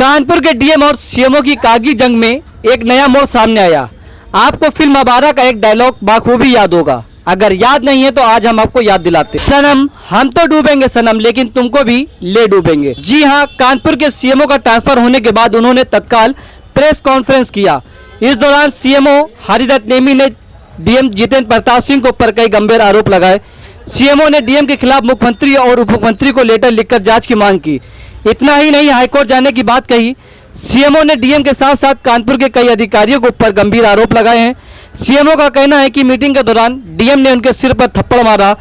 कानपुर के डीएम और सीएमओ की कागी जंग में एक नया मोड़ सामने आया। आपको फिल्म अबारा का एक डायलॉग बाखूबी याद होगा। अगर याद नहीं है तो आज हम आपको याद दिलाते। सनम हम तो डूबेंगे सनम, लेकिन तुमको भी ले डूबेंगे। जी हां, कानपुर के सीएमओ का ट्रांसफर होने के बाद उन्होंने तत्काल प्रेस कॉन्फ्रेंस किया। इस दौरान सीएमओ हरिदत्त नेमी ने डीएम जितेंद्र प्रताप सिंह के ऊपर कई गंभीर आरोप लगाए। सीएमओ ने डीएम के खिलाफ मुख्यमंत्री और उप मुख्यमंत्री को लेटर लिखकर जांच की मांग की। इतना ही नहीं, हाईकोर्ट जाने की बात कही। सीएमओ ने डीएम के साथ साथ कानपुर के कई अधिकारियों के ऊपर गंभीर आरोप लगाए हैं। सीएमओ का कहना है कि मीटिंग के दौरान डीएम ने उनके सिर पर थप्पड़ मारा,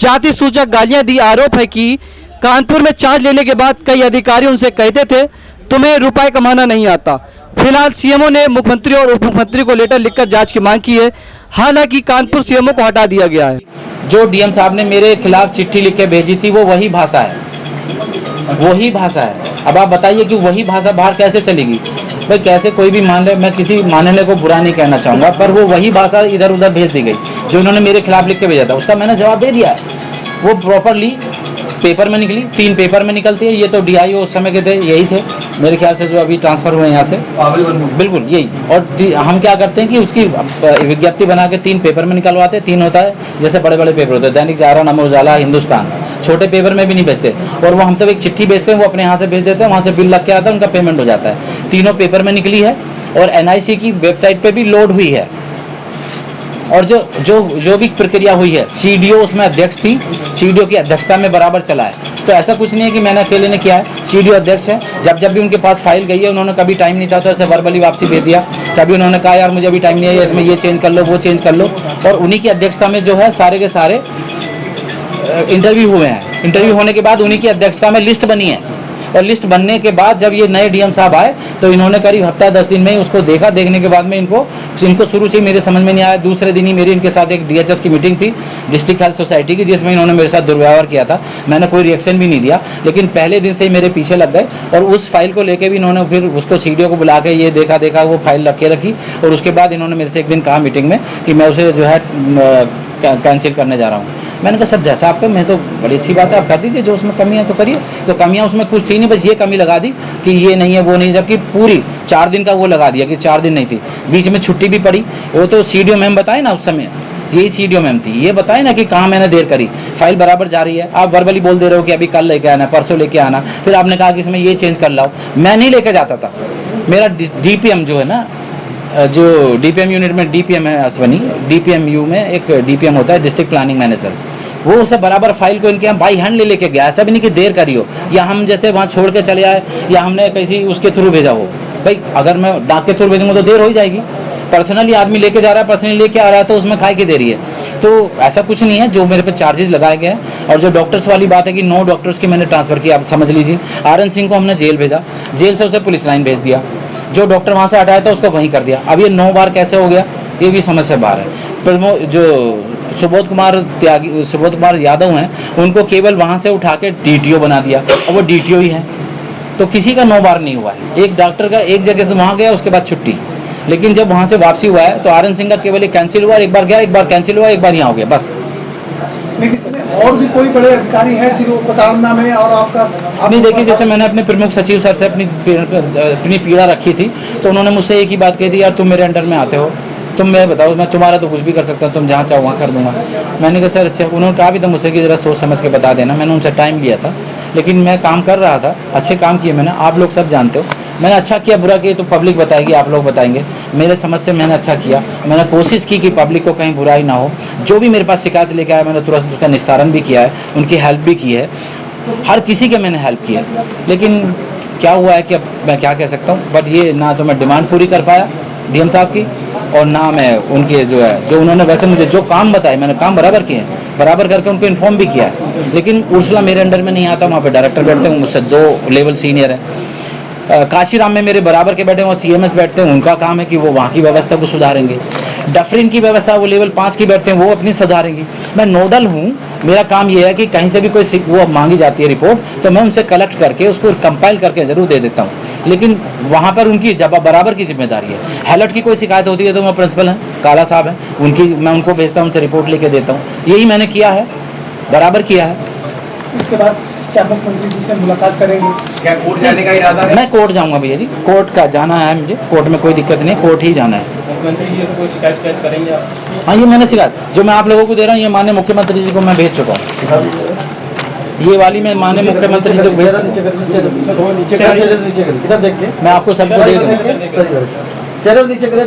जाति सूचक गालियां दी। आरोप है कि कानपुर में चार्ज लेने के बाद कई अधिकारी उनसे कहते थे तुम्हें रुपए कमाना नहीं आता। फिलहाल सीएमओ ने मुख्यमंत्री और उप मुख्यमंत्री को लेटर लिखकर जांच की मांग की है। हालांकि कानपुर सीएमओ को हटा दिया गया है। जो डीएम साहब ने मेरे खिलाफ चिट्ठी लिख के भेजी थी वो वही भाषा है, वही भाषा है। अब आप बताइए कि वही भाषा बाहर कैसे चलेगी? भाई कैसे कोई भी मान ले, मैं किसी मानने को बुरा नहीं कहना चाहूँगा, पर वो वही भाषा इधर उधर भेज दी गई जो उन्होंने मेरे खिलाफ लिख के भेजा था। उसका मैंने जवाब दे दिया है। वो प्रॉपरली पेपर में निकली, 3 पेपर में निकलती है। ये तो डीआईओ उस समय के थे, यही थे मेरे ख्याल से, जो अभी ट्रांसफर हुए यहाँ से, बिल्कुल यही। और हम क्या करते हैं कि उसकी विज्ञप्ति बना के 3 पेपर में निकलवाते हैं। 3 होता है, जैसे बड़े बड़े पेपर होते हैं, दैनिक जागरण, अमर उजाला, हिंदुस्तान। छोटे पेपर में भी नहीं भेजते, और वो हम सब एक चिट्ठी भेजते हैं, वो अपने यहाँ से भेज देते हैं, वहाँ से बिल लग के आता है, उनका पेमेंट हो जाता है। 3 पेपर में निकली है और एनआईसी की वेबसाइट पे भी लोड हुई है। और जो भी प्रक्रिया हुई है, सीडीओ उसमें अध्यक्ष थी, सीडीओ की अध्यक्षता में बराबर चला है। तो ऐसा कुछ नहीं है कि मैंने अकेले ने किया है, सीडीओ अध्यक्ष है। जब भी उनके पास फाइल गई है, उन्होंने कभी टाइम नहीं था तो ऐसे वर्बली वापसी भेज दिया। कभी उन्होंने कहा यार मुझे अभी टाइम नहीं है, इसमें ये चेंज कर लो, वो चेंज कर लो। और उन्हीं की अध्यक्षता में जो है सारे के सारे इंटरव्यू हुए हैं। इंटरव्यू होने के बाद उन्हीं की अध्यक्षता में लिस्ट बनी है, और लिस्ट बनने के बाद जब ये नए डीएम साहब आए तो इन्होंने करीब हफ्ता 10 दिन में ही उसको देखा। देखने के बाद में इनको शुरू से ही मेरे समझ में नहीं आया। दूसरे दिन ही मेरी इनके साथ एक डीएचएस की मीटिंग थी, डिस्ट्रिक्ट हेल्थ सोसाइटी की, जिसमें इन्होंने मेरे साथ दुर्व्यवहार किया था। मैंने कोई रिएक्शन भी नहीं दिया, लेकिन पहले दिन से ही मेरे पीछे लग गए। और उस फाइल को लेकर भी इन्होंने फिर उसको सीडीओ को बुला के ये देखा, वो फाइल रख के रखी। और उसके बाद इन्होंने मेरे से एक दिन कहा मीटिंग में कि मैं उसे जो है कैंसिल करने जा रहा हूँ। मैंने कहा सर जैसा आपका, मैं तो बड़ी अच्छी बात है, आप कर दीजिए, जो उसमें कमी है तो करिए। तो कमियां उसमें कुछ थी नहीं, बस ये कमी लगा दी कि ये नहीं है, वो नहीं, जबकि पूरी 4 दिन का वो लगा दिया कि 4 दिन नहीं थी। बीच में छुट्टी भी पड़ी। वो तो सीडीओ मैम बताए ना, उस समय यही सीडीओ मैम थी, ये बताए ना कि कहाँ मैंने देर करी। फाइल बराबर जा रही है, आप वर्बली बोल दे रहे हो कि अभी कल लेके आना, परसों लेके आना। फिर आपने कहा कि इसमें ये चेंज कर लाओ, मैं नहीं लेके जाता था। मेरा डीपीएम जो है ना, जो डीपीएम यूनिट में डीपीएम है अश्वनी, डीपीएमयू में एक डीपीएम होता है, डिस्ट्रिक्ट प्लानिंग मैनेजर। वो उसे बराबर फाइल को इनके यहाँ बाई हैंड लेके गया। ऐसा भी नहीं कि देर करी हो, या हम जैसे वहाँ छोड़ के चले आए, या हमने किसी उसके थ्रू भेजा हो। भाई अगर मैं डाक के थ्रू भेजूंगा तो देर हो ही जाएगी। पर्सनली आदमी लेके जा रहा है, पर्सनली लेके आ रहा है, तो उसमें खाई की देरी है। तो ऐसा कुछ नहीं है। जो मेरे पे चार्जेस लगाए गए हैं, और जो डॉक्टर्स वाली बात है कि 9 डॉक्टर्स की मैंने ट्रांसफर किया, आप समझ लीजिए। आरएन सिंह को हमने जेल भेजा, जेल से उसे पुलिस लाइन भेज दिया। जो डॉक्टर वहाँ से हटाया था उसको वहीं कर दिया। अब ये 9 बार कैसे हो गया, ये भी समझ से बाहर है। जो सुबोध कुमार यादव हैं, उनको केवल वहाँ से उठा के डीटीओ बना दिया, और वो डीटीओ ही है। तो किसी का 9 बार नहीं हुआ है। एक डॉक्टर का एक जगह से वहाँ गया, उसके बाद छुट्टी, लेकिन जब वहाँ से वापसी हुआ है तो आरएन सिंह का केवल एक कैंसिल हुआ, एक बार गया, एक बार कैंसिल हुआ, एक बार यहाँ हो गया, बस। और भी कोई बड़े अधिकारी हैं जिनको प्रताड़ना में और आपका नहीं, देखिए जैसे मैंने अपने प्रमुख सचिव सर से अपनी पीड़ा रखी थी, तो उन्होंने मुझसे एक ही बात कही थी, यार तुम मेरे अंडर में आते हो, तुम मैं बताओ, मैं तुम्हारा तो कुछ भी कर सकता हूँ, तुम जहाँ चाहो वहाँ कर दूंगा। मैंने कहा सर अच्छा। उन्होंने कहा भी था मुझसे कि जरा सोच समझ के बता देना। मैंने उनसे टाइम लिया था, लेकिन मैं काम कर रहा था, अच्छे काम किए मैंने, आप लोग सब जानते हो। मैंने अच्छा किया, बुरा किया तो पब्लिक बताएगी, आप लोग बताएंगे। मेरे समझ से मैंने अच्छा किया, मैंने कोशिश की कि पब्लिक को कहीं बुराई ना हो। जो भी मेरे पास शिकायत लेके आया, मैंने तुरंत उसका निस्तारण भी किया है, उनकी हेल्प भी की है, हर किसी के मैंने हेल्प किया। लेकिन क्या हुआ है कि अब मैं क्या कह सकता हूँ, बट ये ना तो मैं डिमांड पूरी कर पाया डीएम साहब की, और ना मैं उनके जो उन्होंने वैसे मुझे जो काम बताए, मैंने काम बराबर किए हैं, बराबर करके उनको इन्फॉर्म भी किया है। लेकिन उर्सला मेरे अंडर में नहीं आता, वहाँ पे डायरेक्टर बैठते हैं, मुझसे 2 लेवल सीनियर है। काशीराम में मेरे बराबर के बैठे, वहाँ सीएमएस बैठते हैं, उनका काम है कि वो वहाँ की व्यवस्था को सुधारेंगे। डफरिन की व्यवस्था वो लेवल 5 की बैठते हैं, वो अपनी सुधारेंगी। मैं नोडल हूँ, मेरा काम ये है कि कहीं से भी कोई वो मांगी जाती है रिपोर्ट, तो मैं उनसे कलेक्ट करके उसको कंपाइल करके जरूर दे देता हूँ। लेकिन वहाँ पर उनकी बराबर की जिम्मेदारी है। हैलट की कोई शिकायत होती है तो मैं प्रिंसिपल हैं, काला साहब हैं, मैं उनको भेजता हूँ, उनसे रिपोर्ट लेके देता हूँ। यही मैंने किया है, बराबर किया है। उसके बाद क्या मुख्यमंत्री जी से मुलाकात करेंगे? क्या कोर्ट जाने का इरादा है? मैं कोर्ट जाऊंगा भैया जी, कोर्ट का जाना है मुझे, कोर्ट में कोई दिक्कत नहीं, कोर्ट ही जाना है। मुख्यमंत्री जी से कोई शिकायत करेंगे आप? हाँ, ये मैंने शिकायत जो मैं आप लोगों को दे रहा हूँ, ये माननीय मुख्यमंत्री जी को मैं भेज चुका हूँ। ये वाली मैं माननीय मुख्यमंत्री जी को भेज चुका हूँ। नीचे मैं आपको सबको दे दूँगा। चैनल नीचे करें।